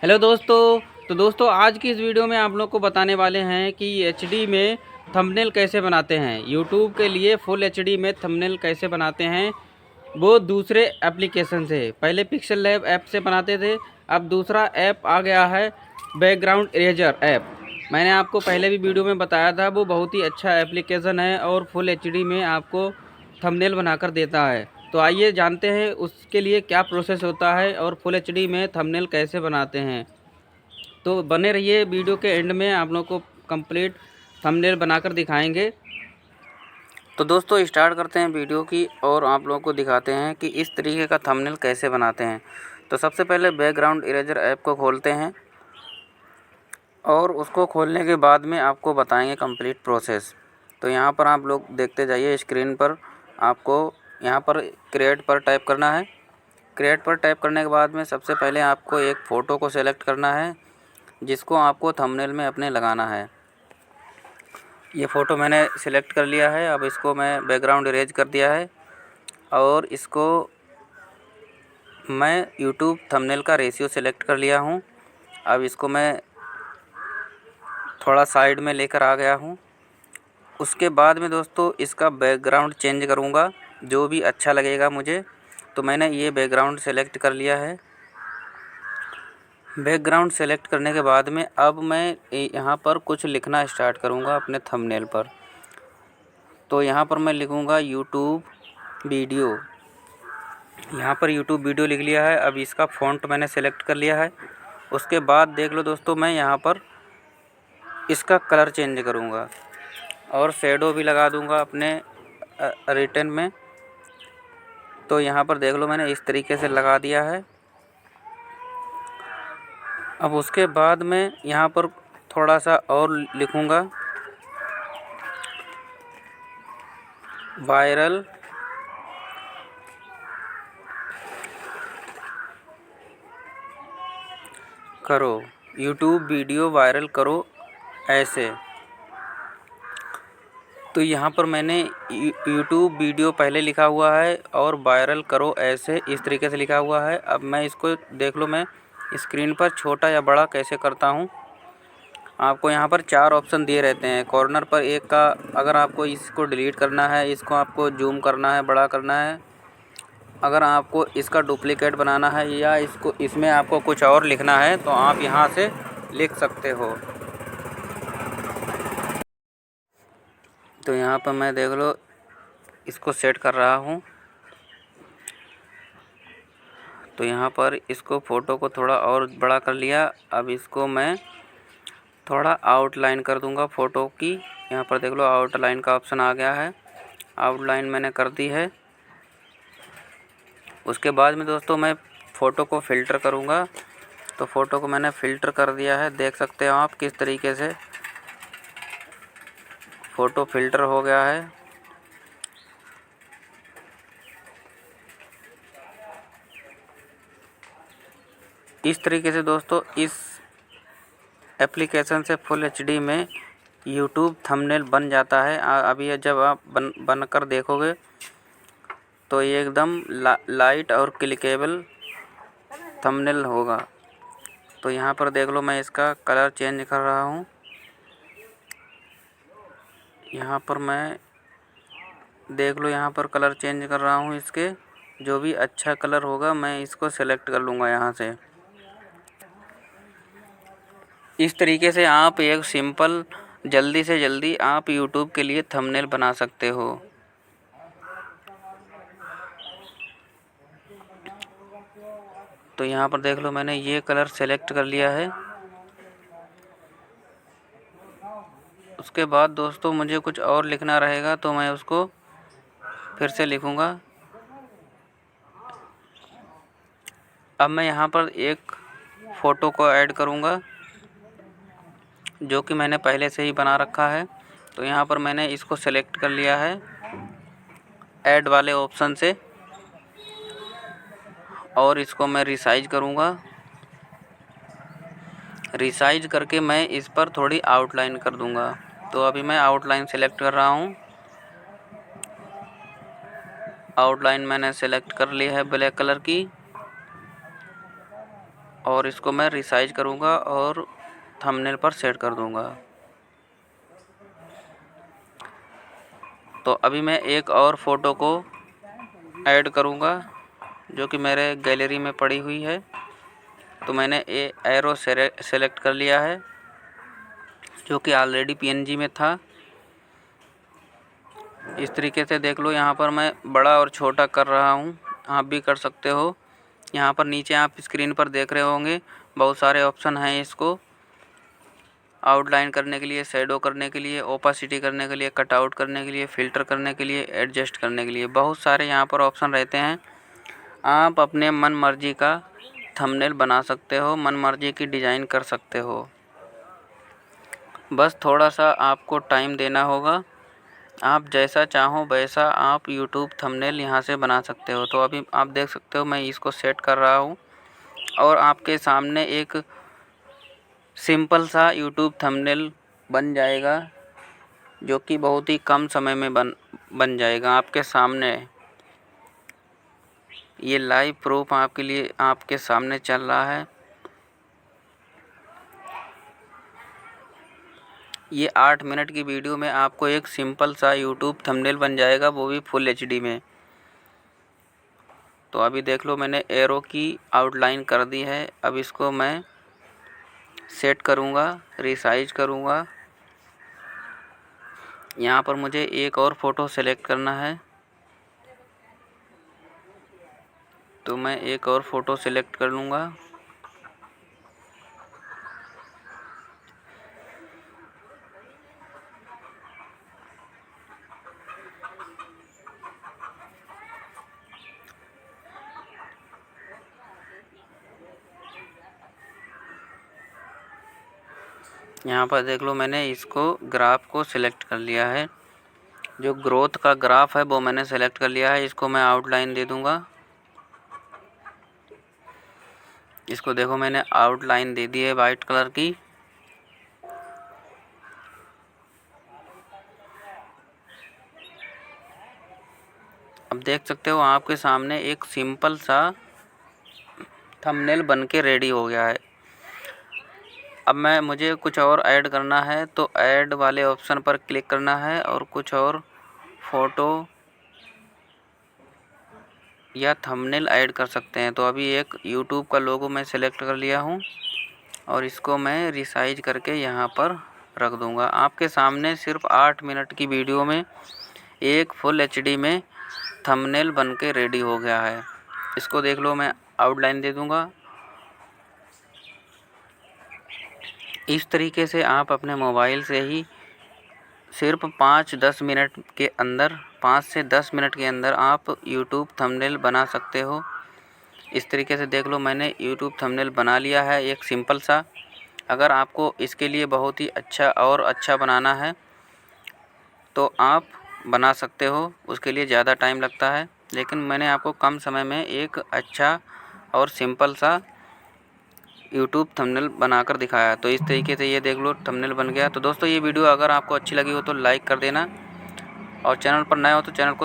Hello दोस्तों। तो दोस्तों आज की इस वीडियो में आप लोग को बताने वाले हैं कि एचडी में थंबनेल कैसे बनाते हैं। यूट्यूब के लिए फुल एचडी में थंबनेल कैसे बनाते हैं, वो दूसरे एप्लीकेशन से। पहले पिक्सल लैब ऐप से बनाते थे, अब दूसरा ऐप आ गया है बैकग्राउंड इरेजर ऐप। मैंने आपको पहले भी वीडियो में बताया था, वो बहुत ही अच्छा एप्लीकेशन है और फुल एचडी में आपको थंबनेल बनाकर देता है। तो आइए जानते हैं उसके लिए क्या प्रोसेस होता है और फुल एचडी में थंबनेल कैसे बनाते हैं। तो बने रहिए, वीडियो के एंड में आप लोग को कंप्लीट थंबनेल बनाकर दिखाएंगे। तो दोस्तों स्टार्ट करते हैं वीडियो की और आप लोगों को दिखाते हैं कि इस तरीके का थंबनेल कैसे बनाते हैं। तो सबसे पहले बैकग्राउंड इरेजर ऐप को खोलते हैं और उसको खोलने के बाद में आपको बताएंगे कंप्लीट प्रोसेस। तो यहाँ पर आप लोग देखते जाइए स्क्रीन पर, आपको यहाँ पर क्रिएट पर टाइप करना है। क्रिएट पर टाइप करने के बाद में सबसे पहले आपको एक फ़ोटो को सेलेक्ट करना है जिसको आपको थंबनेल में अपने लगाना है। ये फ़ोटो मैंने सिलेक्ट कर लिया है। अब इसको मैं बैकग्राउंड इरेज कर दिया है और इसको मैं यूट्यूब थंबनेल का रेशियो सेलेक्ट कर लिया हूँ। अब इसको मैं थोड़ा साइड में लेकर आ गया हूँ। उसके बाद में दोस्तों इसका बैकग्राउंड चेंज करूँगा, जो भी अच्छा लगेगा मुझे। तो मैंने ये बैकग्राउंड सेलेक्ट कर लिया है। बैकग्राउंड सेलेक्ट करने के बाद में अब मैं यहाँ पर कुछ लिखना स्टार्ट करूँगा अपने थंबनेल पर। तो यहाँ पर मैं लिखूँगा यूट्यूब वीडियो। यहाँ पर यूट्यूब वीडियो लिख लिया है। अब इसका फ़ॉन्ट मैंने सेलेक्ट कर लिया है। उसके बाद देख लो दोस्तों, मैं यहाँ पर इसका कलर चेंज करूँगा और शेडो भी लगा दूँगा अपने रिटन में। तो यहाँ पर देख लो मैंने इस तरीके से लगा दिया है। अब उसके बाद मैं यहाँ पर थोड़ा सा और लिखूँगा, वायरल करो, यूट्यूब वीडियो वायरल करो ऐसे। तो यहाँ पर मैंने यूट्यूब वीडियो पहले लिखा हुआ है और वायरल करो ऐसे इस तरीके से लिखा हुआ है। अब मैं इसको देख लो, मैं स्क्रीन पर छोटा या बड़ा कैसे करता हूँ। आपको यहाँ पर 4 ऑप्शन दिए रहते हैं। कॉर्नर पर एक का, अगर आपको इसको डिलीट करना है, इसको आपको जूम करना है, बड़ा करना है, अगर आपको इसका डुप्लीकेट बनाना है या इसमें आपको कुछ और लिखना है तो आप यहाँ से लिख सकते हो। तो यहाँ पर मैं देख लो इसको सेट कर रहा हूँ। तो यहाँ पर इसको फ़ोटो को थोड़ा और बड़ा कर लिया। अब इसको मैं थोड़ा आउटलाइन कर दूँगा फ़ोटो की। यहाँ पर देख लो आउटलाइन का ऑप्शन आ गया है। आउटलाइन मैंने कर दी है। उसके बाद में दोस्तों मैं फ़ोटो को फ़िल्टर करूँगा। तो फ़ोटो को मैंने फ़िल्टर कर दिया है। देख सकते हो आप किस तरीके से फ़ोटो फ़िल्टर हो गया है। इस तरीके से दोस्तों इस एप्लीकेशन से फुल एचडी में यूट्यूब थंबनेल बन जाता है। अभी जब आप बनकर देखोगे तो ये एकदम लाइट और क्लिकेबल थंबनेल होगा। तो यहाँ पर देख लो मैं इसका कलर चेंज कर रहा हूँ। यहाँ पर मैं देख लो यहाँ पर कलर चेंज कर रहा हूँ इसके। जो भी अच्छा कलर होगा मैं इसको सेलेक्ट कर लूँगा यहाँ से। इस तरीके से आप एक सिंपल जल्दी से जल्दी आप यूट्यूब के लिए थंबनेल बना सकते हो। तो यहाँ पर देख लो मैंने ये कलर सेलेक्ट कर लिया है। उसके बाद दोस्तों मुझे कुछ और लिखना रहेगा तो मैं उसको फिर से लिखूँगा। अब मैं यहाँ पर एक फ़ोटो को ऐड करूँगा जो कि मैंने पहले से ही बना रखा है। तो यहाँ पर मैंने इसको सेलेक्ट कर लिया है ऐड वाले ऑप्शन से और इसको मैं रिसाइज करूँगा। रिसाइज करके मैं इस पर थोड़ी आउटलाइन कर दूँगा। तो अभी मैं आउटलाइन सेलेक्ट कर रहा हूँ। आउटलाइन मैंने सेलेक्ट कर ली है ब्लैक कलर की। और इसको मैं रिसाइज करूँगा और थंबनेल पर सेट कर दूँगा। तो अभी मैं एक और फ़ोटो को ऐड करूँगा जो कि मेरे गैलरी में पड़ी हुई है। तो मैंने एरो सेलेक्ट कर लिया है जो कि ऑलरेडी पीएनजी में था। इस तरीके से देख लो, यहाँ पर मैं बड़ा और छोटा कर रहा हूँ, आप भी कर सकते हो। यहाँ पर नीचे आप स्क्रीन पर देख रहे होंगे बहुत सारे ऑप्शन हैं इसको आउटलाइन करने के लिए, शैडो करने के लिए, ओपासिटी करने के लिए, कटआउट करने के लिए, फ़िल्टर करने के लिए, एडजस्ट करने के लिए, बहुत सारे यहाँ पर ऑप्शन रहते हैं। आप अपने मन मर्जी का थंबनेल बना सकते हो, मन मर्जी की डिज़ाइन कर सकते हो। बस थोड़ा सा आपको टाइम देना होगा। आप जैसा चाहो वैसा आप यूट्यूब थंबनेल यहाँ से बना सकते हो। तो अभी आप देख सकते हो मैं इसको सेट कर रहा हूँ और आपके सामने एक सिंपल सा यूट्यूब थंबनेल बन जाएगा जो कि बहुत ही कम समय में बन जाएगा आपके सामने। ये लाइव प्रूफ आपके लिए आपके सामने चल रहा है। ये 8 मिनट की वीडियो में आपको एक सिंपल सा यूट्यूब थंबनेल बन जाएगा, वो भी फुल एचडी में। तो अभी देख लो मैंने एरो की आउटलाइन कर दी है। अब इसको मैं सेट करूँगा, रिसाइज करूँगा। यहाँ पर मुझे एक और फ़ोटो सेलेक्ट करना है, तो मैं एक और फ़ोटो सेलेक्ट कर लूँगा। यहाँ पर देख लो मैंने इसको ग्राफ को सिलेक्ट कर लिया है। जो ग्रोथ का ग्राफ है वो मैंने सेलेक्ट कर लिया है। इसको मैं आउटलाइन दे दूँगा। इसको देखो मैंने आउटलाइन दे दी है वाइट कलर की। अब देख सकते हो आपके सामने एक सिंपल सा थंबनेल बन के रेडी हो गया है। अब मुझे कुछ और ऐड करना है, तो ऐड वाले ऑप्शन पर क्लिक करना है और कुछ और फ़ोटो या थंबनेल ऐड कर सकते हैं। तो अभी एक यूट्यूब का लोगो मैं सेलेक्ट कर लिया हूँ और इसको मैं रिसाइज करके यहाँ पर रख दूँगा। आपके सामने सिर्फ 8 मिनट की वीडियो में एक फुल एचडी में थंबनेल बन के रेडी हो गया है। इसको देख लो, मैं आउटलाइन दे दूँगा। इस तरीके से आप अपने मोबाइल से ही सिर्फ 5-10 मिनट के अंदर 5 से 10 मिनट के अंदर आप यूट्यूब थंबनेल बना सकते हो। इस तरीके से देख लो मैंने यूट्यूब थंबनेल बना लिया है एक सिंपल सा। अगर आपको इसके लिए बहुत ही अच्छा बनाना है तो आप बना सकते हो, उसके लिए ज़्यादा टाइम लगता है, लेकिन मैंने आपको कम समय में एक अच्छा और सिंपल सा यूट्यूब थंबनेल बनाकर दिखाया। तो इस तरीके से ये देख लो थंबनेल बन गया। तो दोस्तों ये वीडियो अगर आपको अच्छी लगी हो तो लाइक कर देना और चैनल पर नए हो तो चैनल को